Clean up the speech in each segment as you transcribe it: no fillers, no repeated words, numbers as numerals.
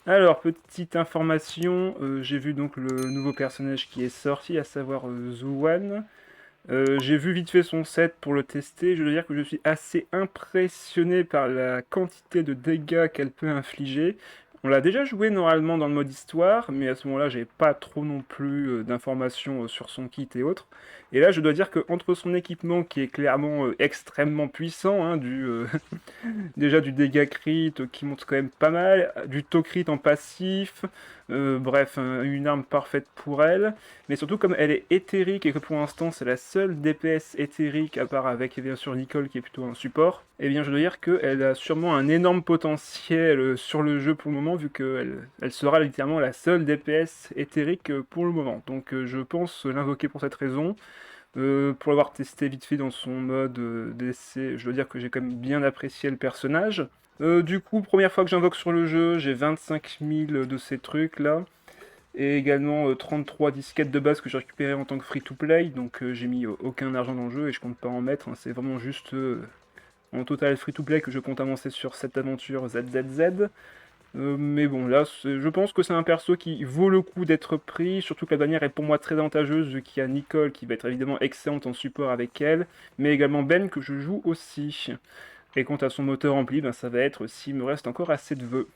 Alors, petite information, j'ai vu donc le nouveau personnage qui est sorti, à savoir Zhuan. J'ai vu vite fait son set pour le tester. Je dois dire que je suis assez impressionné par la quantité de dégâts qu'elle peut infliger. On l'a déjà joué normalement dans le mode histoire, mais à ce moment-là, j'avais pas trop non plus d'informations sur son kit et autres. Et là, je dois dire que entre son équipement qui est clairement extrêmement puissant, hein, déjà du dégât crit qui monte quand même pas mal, du taux crit en passif, bref, une arme parfaite pour elle. Mais surtout, comme elle est éthérique et que pour l'instant c'est la seule DPS éthérique, à part avec bien sûr Nicole qui est plutôt un support, eh bien je dois dire qu'elle a sûrement un énorme potentiel sur le jeu pour le moment, vu qu'elle sera littéralement la seule DPS éthérique pour le moment. Donc je pense l'invoquer pour cette raison. Pour l'avoir testé vite fait dans son mode d'essai, je dois dire que j'ai quand même bien apprécié le personnage. Du coup, première fois que j'invoque sur le jeu, j'ai 25 000 de ces trucs là. Et également 33 disquettes de base que j'ai récupérées en tant que free-to-play, donc j'ai mis aucun argent dans le jeu et je compte pas en mettre, hein. C'est vraiment juste en total free-to-play que je compte avancer sur cette aventure ZZZ. Mais bon, là, je pense que c'est un perso qui vaut le coup d'être pris, surtout que la bannière est pour moi très avantageuse, vu qu'il y a Nicole qui va être évidemment excellente en support avec elle, mais également Ben que je joue aussi. Et quant à son moteur ampli, ben ça va être s'il me reste encore assez de vœux.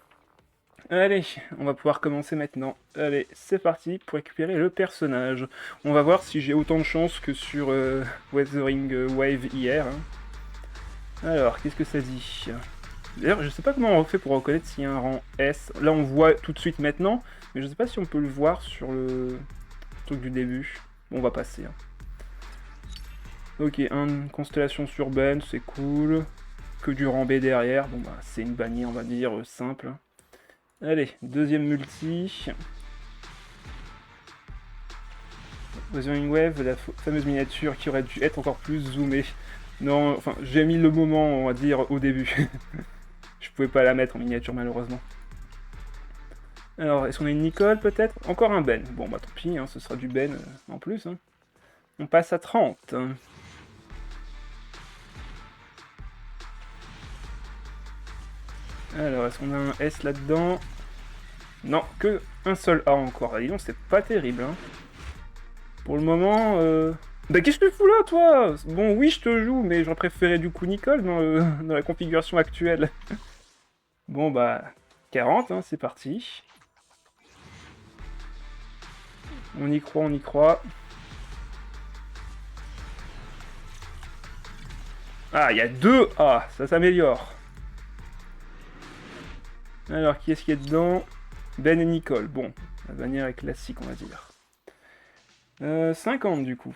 Allez, on va pouvoir commencer maintenant. Allez, c'est parti pour récupérer le personnage. On va voir si j'ai autant de chance que sur Weathering Wave hier, hein. Alors, qu'est-ce que ça dit? D'ailleurs, je sais pas comment on fait pour reconnaître s'il y a un rang S. Là, on voit tout de suite maintenant, mais je sais pas si on peut le voir sur le truc du début. Bon, on va passer, hein. Ok, une constellation sur Ben, c'est cool. Que du rang B derrière. Bon, bah, c'est une bannière, on va dire, simple. Allez, deuxième multi. Weathering Wave, la fameuse miniature qui aurait dû être encore plus zoomée. Non, enfin, j'ai mis le moment, on va dire, au début. Je pouvais pas la mettre en miniature, malheureusement. Alors, est-ce qu'on a une Nicole, peut-être? Encore un Ben. Bon, bah tant pis, hein, ce sera du Ben en plus, hein. On passe à 30. Alors, est-ce qu'on a un S là-dedans? Non, que un seul A encore. Ah, dis donc, c'est pas terrible, hein. Pour le moment, bah qu'est-ce que tu fous là, toi? Bon, oui, je te joue, mais j'aurais préféré du coup Nicole dans la configuration actuelle. Bon, bah, 40, hein, c'est parti. On y croit, on y croit. Ah, il y a deux A, ça s'améliore. Alors, qui est-ce qui est dedans? Ben et Nicole. Bon, la bannière est classique, on va dire. 50 du coup.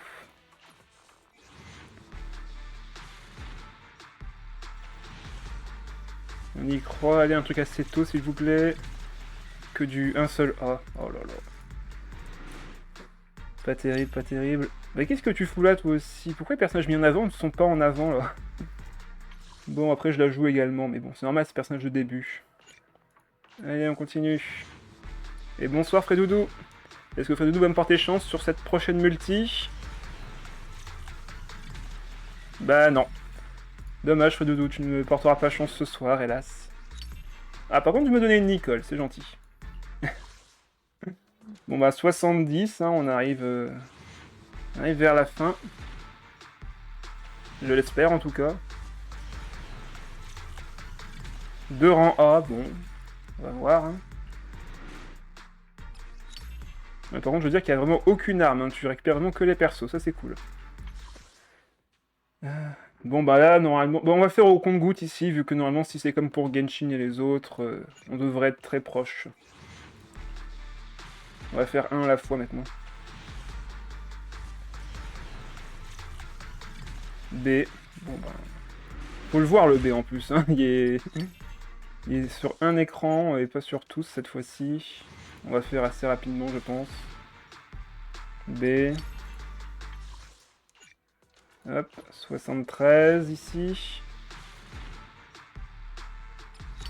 On y croit, allez, un truc assez tôt, s'il vous plaît. Que du un seul A. Oh là là. Pas terrible, pas terrible. Bah qu'est-ce que tu fous là, toi aussi? Pourquoi les personnages mis en avant ne sont pas en avant, là? Bon, après, je la joue également, mais bon, c'est normal, c'est personnage de début. Allez, on continue. Et bonsoir, Frédoudou. Est-ce que Frédoudou va me porter chance sur cette prochaine multi? Bah non. Dommage, Frédoudou, tu ne me porteras pas chance ce soir, hélas. Ah, par contre, tu me donnais une Nicole, c'est gentil. Bon bah 70, hein, on arrive vers la fin. Je l'espère en tout cas. Deux rangs A, bon, on va voir, hein. Mais par contre, je veux dire qu'il n'y a vraiment aucune arme, hein. Tu récupères vraiment que les persos, ça c'est cool. Bon bah là, normalement... Bon, on va faire au compte-goutte ici, vu que normalement, si c'est comme pour Genshin et les autres, on devrait être très proche. On va faire un à la fois maintenant. B. Bon bah... Faut le voir le B en plus, hein. Il est sur un écran et pas sur tous cette fois-ci. On va faire assez rapidement, je pense. B. Hop, 73 ici.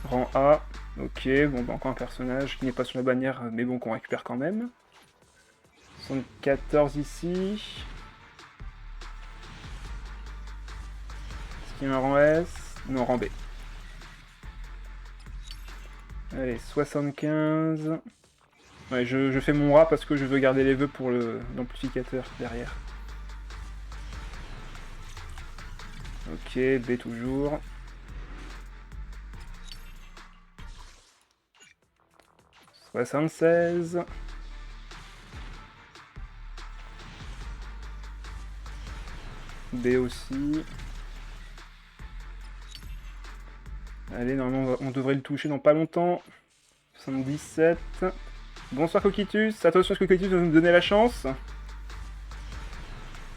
Rang A. Ok, bon bah encore un personnage qui n'est pas sur la bannière, mais bon qu'on récupère quand même. 74 ici. Est-ce qu'il y a un rang S? Non, rang B. Allez, 75. Ouais, je fais mon rat parce que je veux garder les vœux pour l'amplificateur derrière. Ok, B toujours. « 76. B aussi. Allez, normalement on devrait le toucher dans pas longtemps. 77. Bonsoir Coquitus. Attention, Coquitus va nous donner la chance.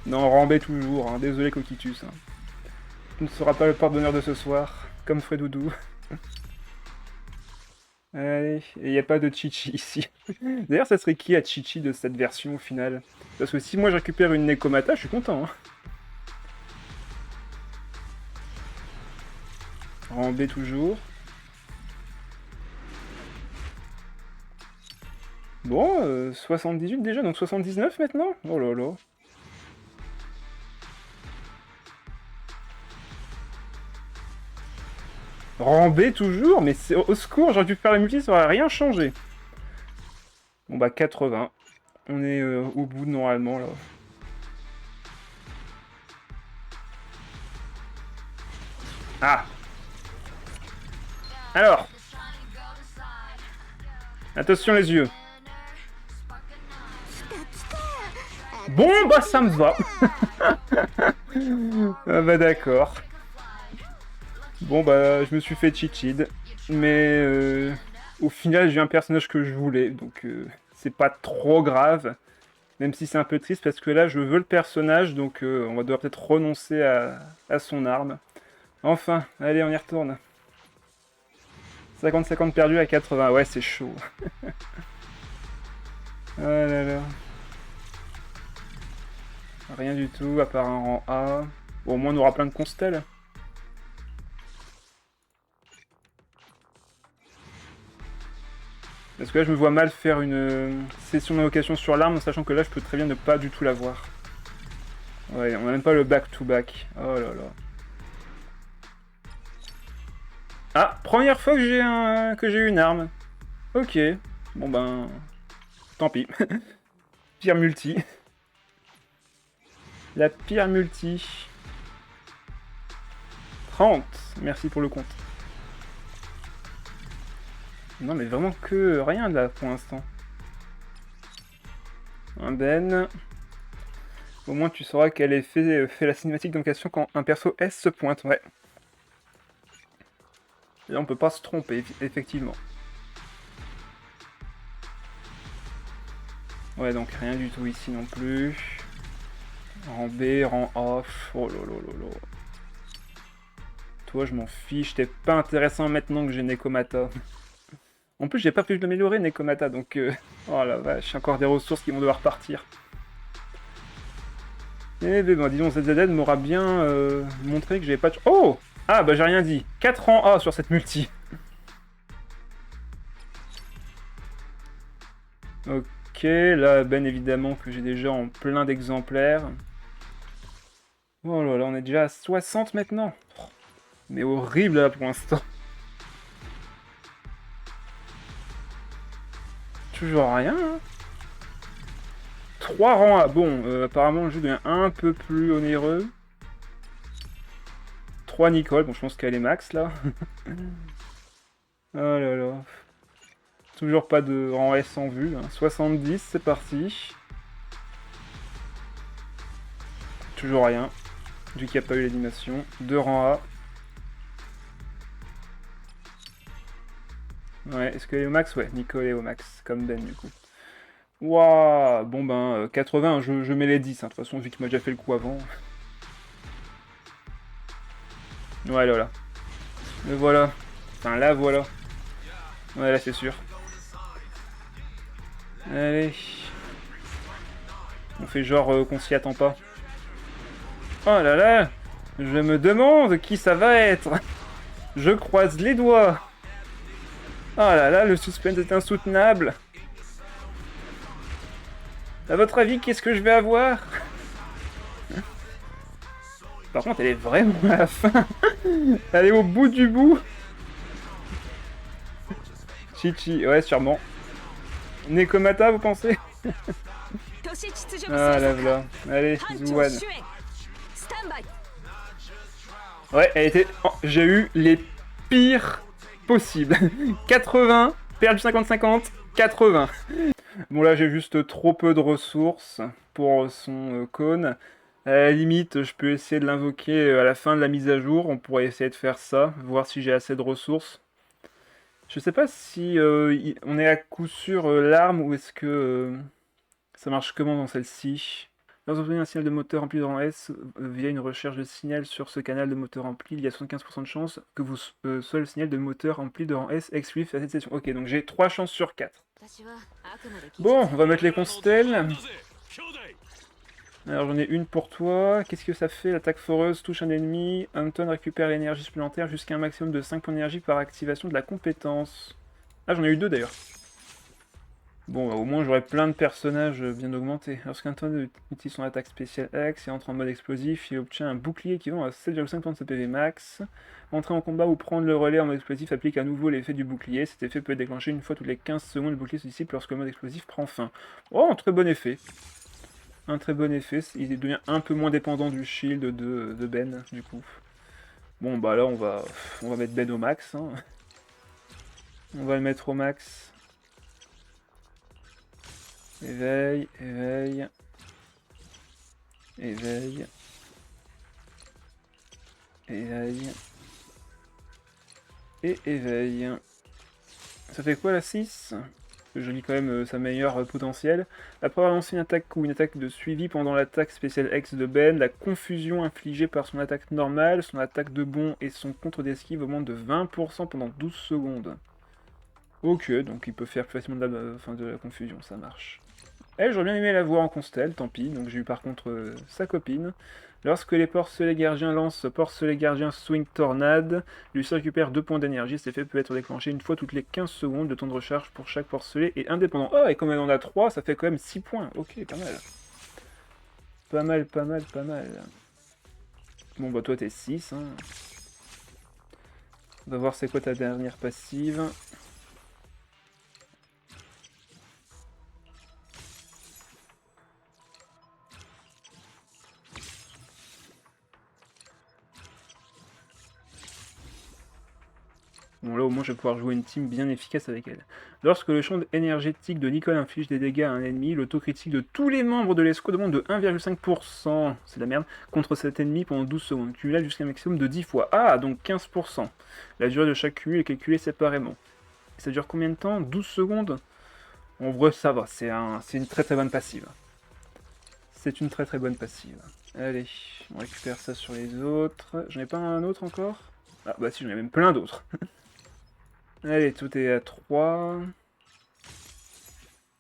Non, Rambé toujours, hein. Désolé Coquitus. Hein. Tu ne seras pas le porte-bonheur de ce soir, comme Fredoudou. Allez, et il n'y a pas de Chichi ici. D'ailleurs, ça serait qui la Chichi de cette version au final? Parce que si moi je récupère une Nekomata, je suis content. Hein. Rambé toujours. Bon, 78 déjà, donc 79 maintenant? Oh là là. Rambé toujours? Mais c'est au secours, j'aurais dû faire la multi, ça aurait rien changé. Bon bah 80. On est au bout normalement là. Ah! Alors! Attention les yeux. Bon bah ça me va. Ah bah d'accord. Bon bah je me suis fait cheat, mais au final j'ai un personnage que je voulais, donc c'est pas trop grave. Même si c'est un peu triste parce que là je veux le personnage, donc on va devoir peut-être renoncer à son arme. Enfin, allez on y retourne. 50-50 perdu à 80, ouais c'est chaud. Oh là là. Rien du tout, à part un rang A. Bon, au moins on aura plein de constelles. Parce que là je me vois mal faire une session d'invocation sur l'arme, sachant que là je peux très bien ne pas du tout l'avoir. Ouais, on a même pas le back-to-back. Oh là là. Ah, première fois que j'ai une arme. Ok. Bon ben... Tant pis. Pire multi. La pire multi. 30. Merci pour le compte. Non mais vraiment que rien là pour l'instant. Un Ben. Au moins tu sauras quel effet fait la cinématique d'invocation quand un perso S se pointe, ouais. Et là on peut pas se tromper, effectivement. Ouais, donc rien du tout ici non plus. Rang B, rang off. Oh là là là là. Toi, je m'en fiche. T'es pas intéressant maintenant que j'ai Nekomata. En plus, j'ai pas pu l'améliorer, Nekomata, donc... Oh la vache, encore des ressources qui vont devoir partir. Eh ben, bah, disons, ZZZ m'aura bien montré que j'avais pas de... Oh! Ah, bah j'ai rien dit. 4 rangs A sur cette multi. Ok, là, Ben, évidemment, que j'ai déjà en plein d'exemplaires. Oh là là, on est déjà à 60 maintenant. Mais horrible, là, pour l'instant. Toujours rien, hein. 3 rangs A. Bon, apparemment, le jeu devient un peu plus onéreux. 3 Nicole. Bon, je pense qu'elle est max, là. Oh là là. Toujours pas de rang S en vue. Hein. 70, c'est parti. Toujours rien. Vu qu'il n'y a pas eu l'animation. 2 rangs A. Ouais, est-ce qu'elle est au max? Ouais, Nicole est au max, comme Ben du coup. Waouh. Bon ben, 80, je mets les 10, hein, de toute façon, vu qu'il m'a déjà fait le coup avant. Ouais, là, là. Le voilà. Enfin, là, voilà. Ouais, là, c'est sûr. Allez. On fait genre qu'on s'y attend pas. Oh là là. Je me demande qui ça va être. Je croise les doigts. Oh là là, le suspense est insoutenable. À votre avis, qu'est-ce que je vais avoir? Par contre, elle est vraiment à la fin. Elle est au bout du bout. Chichi, ouais, sûrement. Nekomata, vous pensez? Ah, là, voilà. Allez, Zouan. Ouais, elle était... oh, j'ai eu les pires possibles. 80, perdu 50-50, 80. Bon, là, j'ai juste trop peu de ressources pour son cône. À la limite, je peux essayer de l'invoquer à la fin de la mise à jour. On pourrait essayer de faire ça, voir si j'ai assez de ressources. Je sais pas si on est à coup sûr l'arme ou est-ce que ça marche comment dans celle-ci. Lorsque vous obtenez un signal de moteur rempli de rang S via une recherche de signal sur ce canal de moteur rempli, il y a 75% de chance que vous soit le signal de moteur rempli de rang S exclusif à cette session. Ok, donc j'ai 3 chances sur 4. Bon, on va mettre les constelles. Alors j'en ai une pour toi. Qu'est-ce que ça fait? L'attaque foreuse touche un ennemi. Anton récupère l'énergie supplémentaire jusqu'à un maximum de 5 points d'énergie par activation de la compétence. Ah, j'en ai eu 2 d'ailleurs. Bon, bah, au moins j'aurai plein de personnages bien augmentés. Lorsqu'Anton utilise son attaque spéciale Axe et entre en mode explosif, il obtient un bouclier équivalent à 7,5 points de CPV max. Entrer en combat ou prendre le relais en mode explosif applique à nouveau l'effet du bouclier. Cet effet peut être déclenché une fois toutes les 15 secondes. Le bouclier se dissipe lorsque le mode explosif prend fin. Oh, un très bon effet. Un très bon effet. Il devient un peu moins dépendant du shield de Ben, du coup. Bon, bah là, on va mettre Ben au max. Hein. On va le mettre au max. Éveille, éveille. Éveille. Éveille. Et éveille. Ça fait quoi la 6? Je lis quand même sa meilleure potentielle. Après avoir lancé une attaque ou une attaque de suivi pendant l'attaque spéciale X de Ben, la confusion infligée par son attaque normale, son attaque de bond et son contre d'esquive augmente de 20% pendant 12 secondes. Ok, donc il peut faire plus facilement de la confusion, ça marche. Elle, j'aurais bien aimé la voir en constelle, tant pis, donc j'ai eu par contre sa copine. Lorsque les porcelets gardiens lancent porcelet gardien swing tornade, lui récupère 2 points d'énergie. Cet effet peut être déclenché une fois toutes les 15 secondes. Le temps de recharge pour chaque porcelet est indépendant. Oh, et comme elle en a 3, ça fait quand même 6 points. Ok, pas mal. Pas mal, pas mal, pas mal. Bon, bah toi t'es 6. Hein. On va voir c'est quoi ta dernière passive. Bon là au moins je vais pouvoir jouer une team bien efficace avec elle. Lorsque le champ énergétique de Nicole inflige des dégâts à un ennemi, le taux critique de tous les membres de l'escouade augmente de 1,5%, c'est la merde, contre cet ennemi pendant 12 secondes, cumulable jusqu'à un maximum de 10 fois. Ah, donc 15%. La durée de chaque cumul est calculée séparément. Et ça dure combien de temps? 12 secondes? En vrai ça va, c'est une très très bonne passive. C'est une très très bonne passive. Allez, on récupère ça sur les autres. J'en ai pas un autre encore? Ah bah si, j'en ai même plein d'autres. Allez, tout est à 3.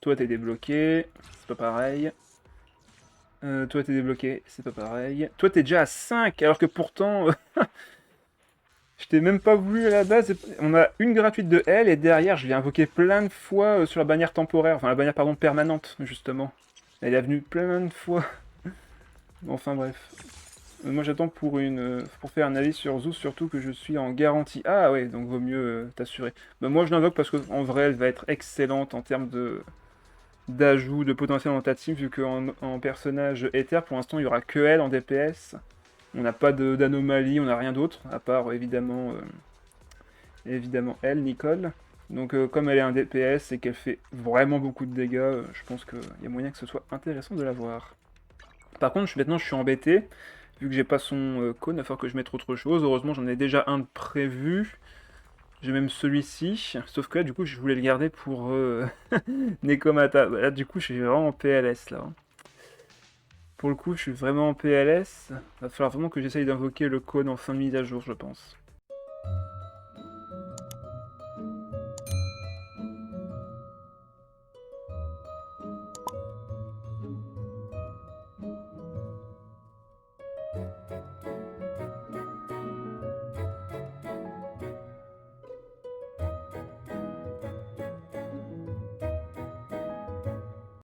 Toi, t'es débloqué. C'est pas pareil. Toi, t'es débloqué. C'est pas pareil. Toi, t'es déjà à 5. Alors que pourtant... je t'ai même pas voulu à la base. On a une gratuite de elle. Et derrière, je l'ai invoqué plein de fois sur la bannière temporaire. Enfin, la bannière, pardon, permanente, justement. Elle est venue plein de fois. Enfin, bref. Moi j'attends pour faire un avis sur Zeus, surtout que je suis en garantie. Ah ouais, donc vaut mieux t'assurer. Bah, moi je l'invoque parce qu'en vrai elle va être excellente en termes d'ajout de potentiel dans ta team, vu qu'en personnage Ether pour l'instant il n'y aura que elle en DPS. On n'a pas d'anomalie, on n'a rien d'autre, à part évidemment elle, Nicole. Donc comme elle est un DPS et qu'elle fait vraiment beaucoup de dégâts, je pense qu'il y a moyen que ce soit intéressant de la voir. Par contre maintenant je suis embêté. Vu que j'ai pas son cône, il va falloir que je mette autre chose. Heureusement, j'en ai déjà un de prévu. J'ai même celui-ci. Sauf que là, du coup, je voulais le garder pour Nekomata. Bah, là, du coup, je suis vraiment en PLS, là. Pour le coup, je suis vraiment en PLS. Il va falloir vraiment que j'essaye d'invoquer le cône en fin de mise à jour, je pense.